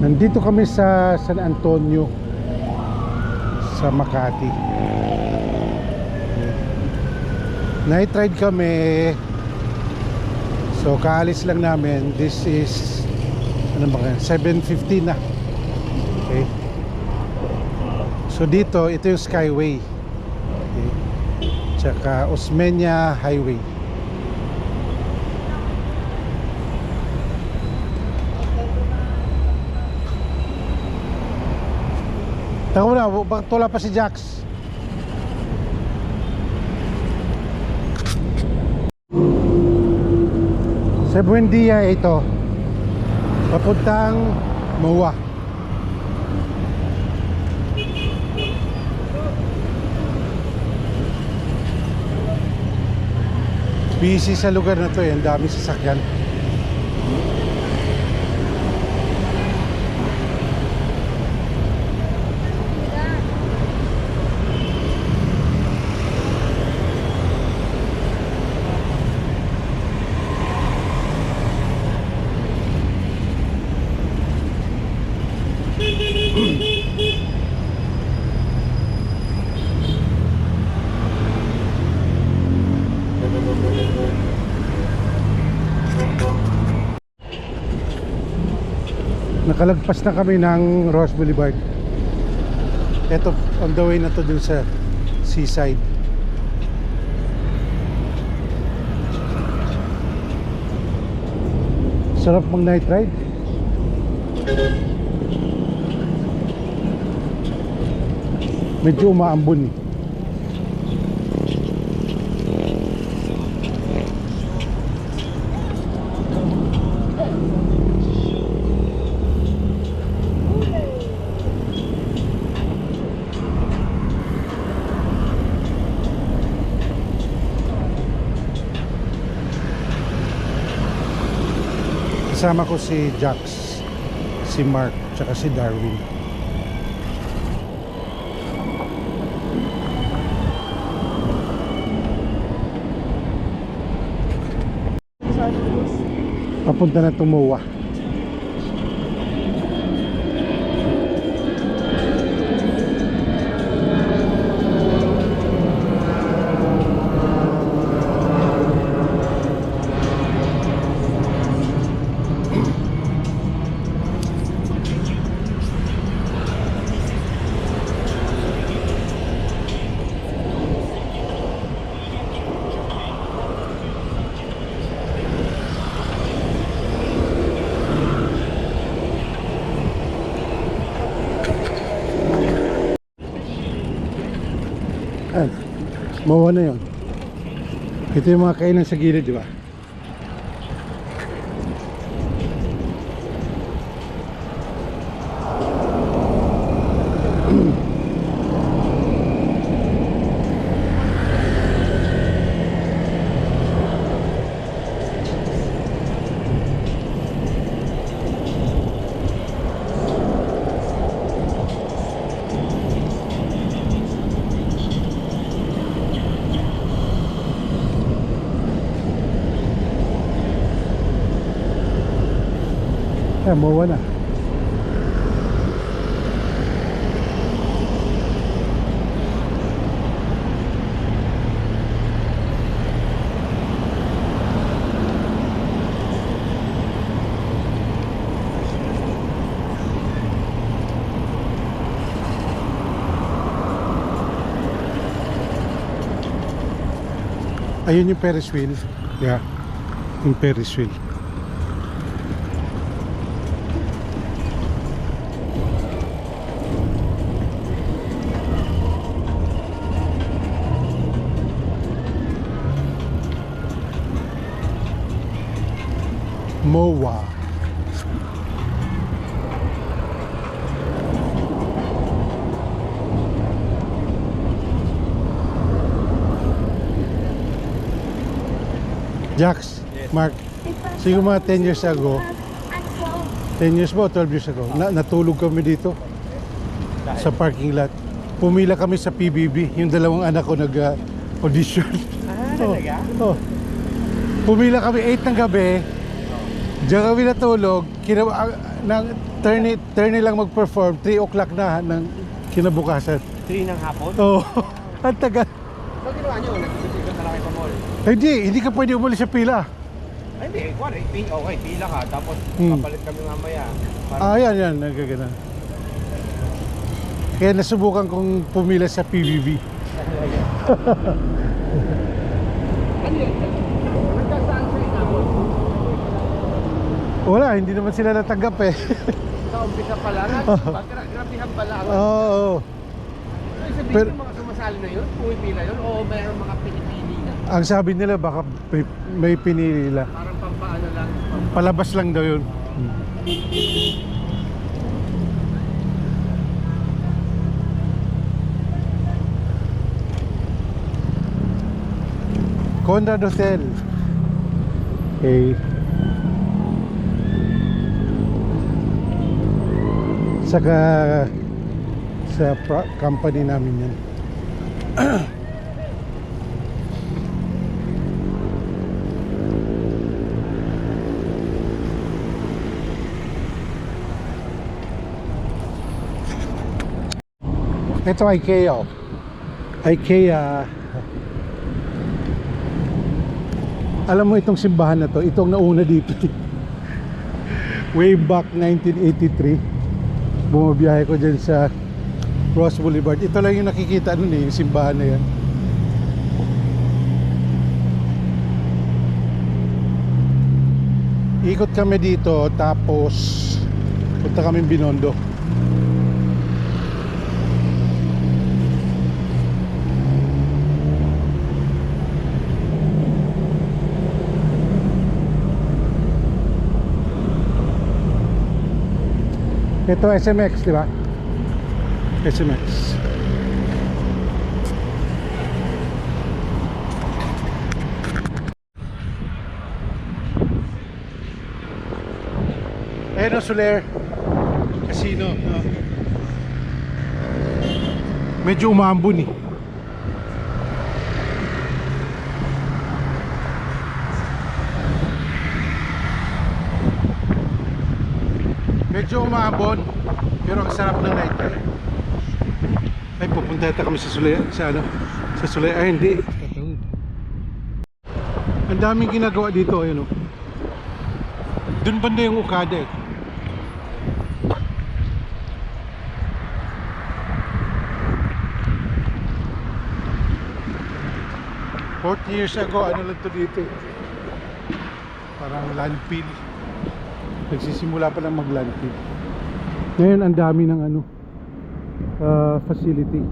Nandito kami sa San Antonio, sa Makati. Night ride kami. So kaalis lang namin. This is ano ba yan? 7:15 na. Okay. So dito, ito yung Skyway. Okay. Tsaka Osmeña Highway. Taka mo na, bakit wala pa si Jax? Sa Buendia ito, papuntang MOA. Busy sa lugar na to eh, ang dami sasakyan. Nakalagpas na kami ng Ross Boulevard. Ito, on the way na to dun sa seaside. Sarap mag night ride. Medyo umaambon eh. Kasama ko si Jax, si Mark, tsaka si Darwin. Papunta na itong MOA. Ayan, MOA na yun. Ito yung mga kainan sa gilid, di ba? Ayan, MOA na. Ayun yung Ferris wheel. Yeah, yung Ferris wheel. MOA. Jax, yes. Mark, siguro mga 10 years ago, 10 years ba o 12 years ago, natulog kami dito sa parking lot. Pumila kami sa PBB, yung dalawang anak ko nag-audition. Talaga? Oh. Pumila kami 8 ng gabi, Diyan kami natulog, turn lang mag-perform, 3 o'clock na ng kinabukasan. 3 ng hapon? Oo, ang tagal. Ano ginawa nyo? Nagsisigil ka lang kayo pa mall? Hindi ka pwede umalis sa pila. Ay, hindi. Okay, pila ka. Tapos papalit kami mamaya. Yan, nagagana. Kaya nasubukan kong pumila sa PBB. Ano yun? Nagkasaan sa inabot? Wala, hindi naman sila natanggap eh. Sa umpisa pala. Grabihan pala. Oo. Ano sabihin Pero- yung mga sumasali na yun? Pumipila yun? O mayroong mga pinipili na? Ang sabi nila baka may pinili nila. Parang pampaano lang. Palabas lang daw yun. Conrad Hotel. Okay. Saka sa company namin yan. Ito IKEA. IKEA. Alam mo itong simbahan na to, itong nauna dito. Way back 1983. Bumabiyahe ko dyan sa Ross Boulevard. Ito lang yung nakikita nun yung simbahan na yan. Ikot kami dito, tapos punta kami Binondo. Ito SMX, di ba? SMX. Ayan o, Soler Casino, no? Medyo umambon eh. Medyo umabon, pero ang sarap ng night time. Ay, pupunta yata kami sa Soler, sa Soler, ay hindi. Ang daming ginagawa dito, ayun o. Doon banda yung Okada eh. Years ago, ano lang to dito eh. Parang landfill. Nagsisimula pa lang mag-landfill. Ngayon ang dami ng facility.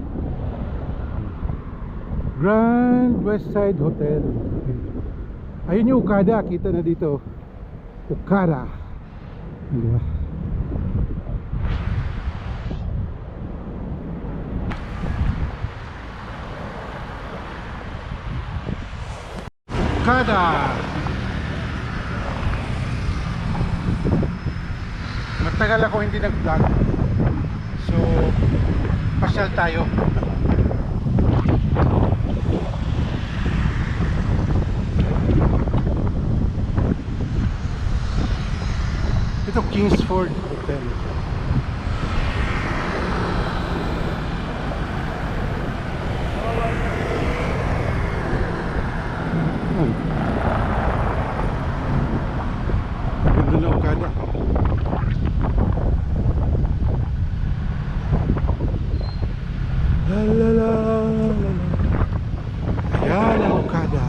Grand Westside Hotel. Ayun yung Okada, kita na dito. Okada. Diba? Okada. Matagal ako hindi nag-vlog. So, pasyal tayo. Ito Kingsford Hotel. Ganda na Okada. La la la la. Ayan ang Okada.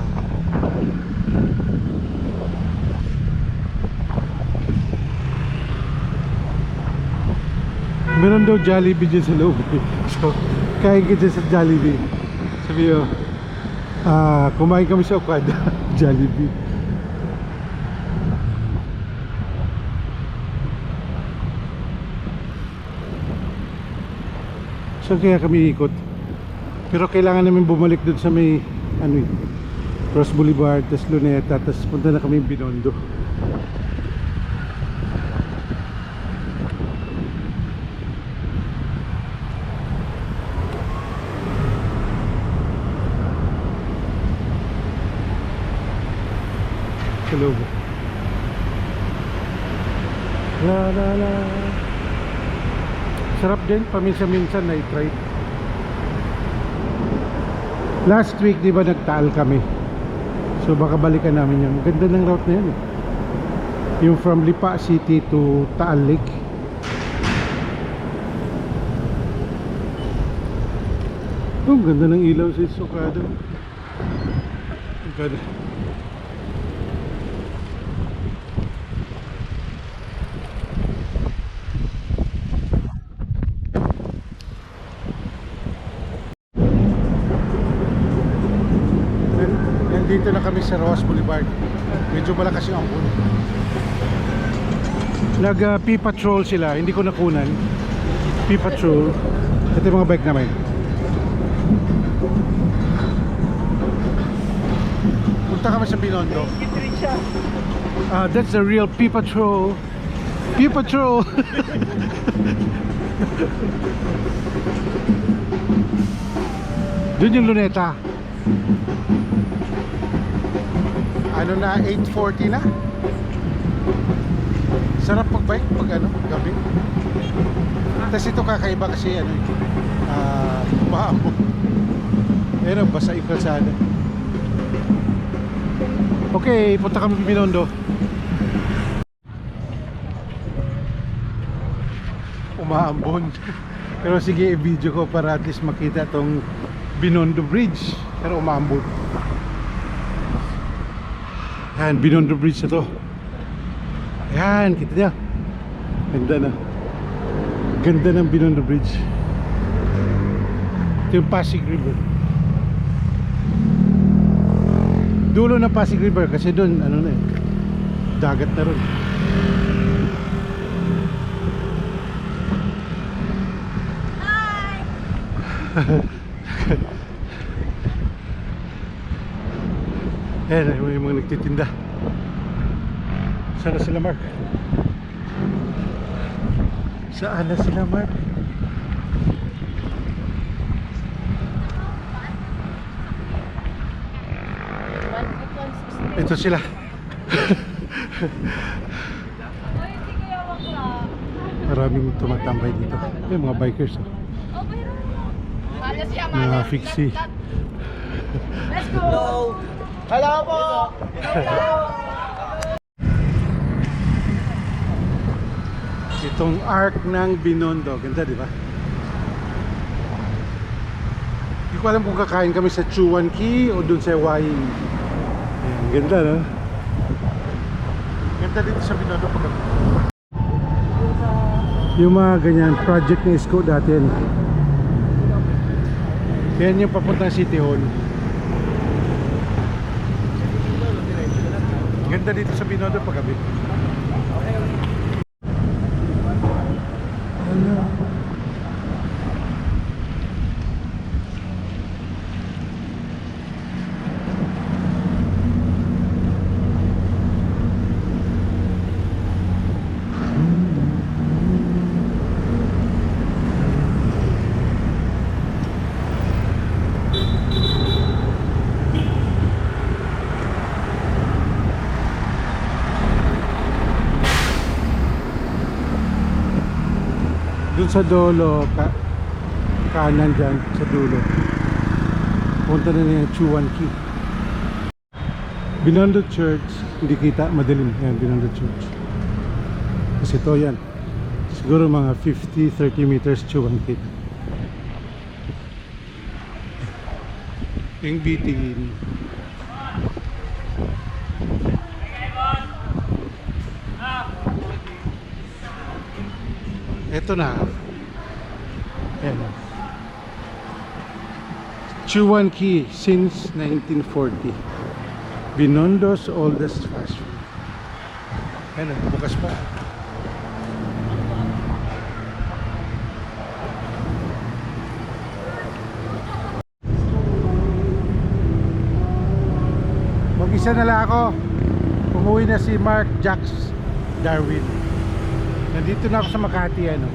Meron daw Jollibee dyan sa loob. So, kain ka dyan sa Jollibee. Sabi nyo, kumain kami sa Okada. Jollibee. So kaya kami ikot. Pero kailangan namin bumalik dun sa may Ross Boulevard, tas Luneta, tas punta na kami Binondo. Sa loob. La la la. Sarap din, paminsan-minsan na i-try. Last week, di ba nagtaal kami? So baka balikan namin yun. Ganda ng route na yun eh. Yung from Lipa City to Taal Lake. Oh, ganda ng ilaw sa Socado. Ganda. Nandito na kami sa Rojas Boulevard. Medyo malakas yung ambon. Nag-P-Patrol sila. Hindi ko nakunan. P-Patrol. Ito yung mga bike namin. Punta kami sa Binondo. That's the real P-Patrol. P-Patrol. Doon yung Luneta. Ano na, 8:40 na. Sarap magbike pag ano, gabi. Tapos ito kakaiba kasi ano, umaambon. Ayun, basa yung kalsada. Okay, punta kami sa Binondo. Umaambon. Pero sige, i-video ko para at least makita tong Binondo Bridge. Pero umaambon. Yan, Binondo Bridge na to. Yan, kita niya. Ganda na. Ganda ng Binondo Bridge. Ito yung Pasig River. Dulo ng Pasig River kasi doon, ano na eh, dagat na ron. Ayan, may mga nagtitinda. Saan na sila, Mark? Saan na sila, Mark? Ito sila. Maraming tumatambay dito. May mga bikers. Mga fixie. Let's go! Hello po! Itong arc ng Binondo. Ganda, di ba? Hindi ko alam kung kakain kami sa Chuan Key o dun sa Huaying. Ayan, ganda, no? Ganda dito sa Binondo pag yung mga ganyan project ni Isko dati yan. Yan yung papuntang City Hall. Ganda dito sa Binondo pag gabi. Doon sa dulo, kanan dyan sa dulo, punta na niya Chuan Key. Binondo Church, hindi kita, madilim. Yan, Binondo Church. Kasi ito yan, siguro mga 50-30 meters Chuan Key. Yung bitingin. Ito na. Ayan. Chuan Key since 1940. Binondo's oldest fast food. Ayan, bukas pa. Mag-isa na lang ako. Umuwi na si Mark, Jax, Darwin. Nandito na ako sa Makati, ano.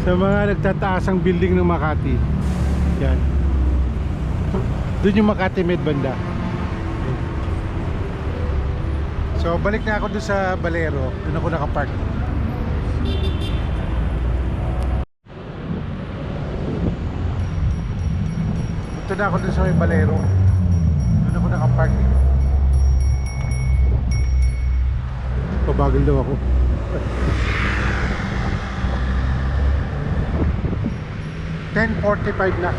Sa mga nagtataasang building ng Makati. Yan. Doon yung Makati Med banda. So balik na ako doon sa Balero. Doon ako nakapark. Ito na ako doon sa may Balero. Doon ako nakapark. Pabagal daw ako. (10:45) na.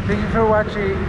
Thank you for watching.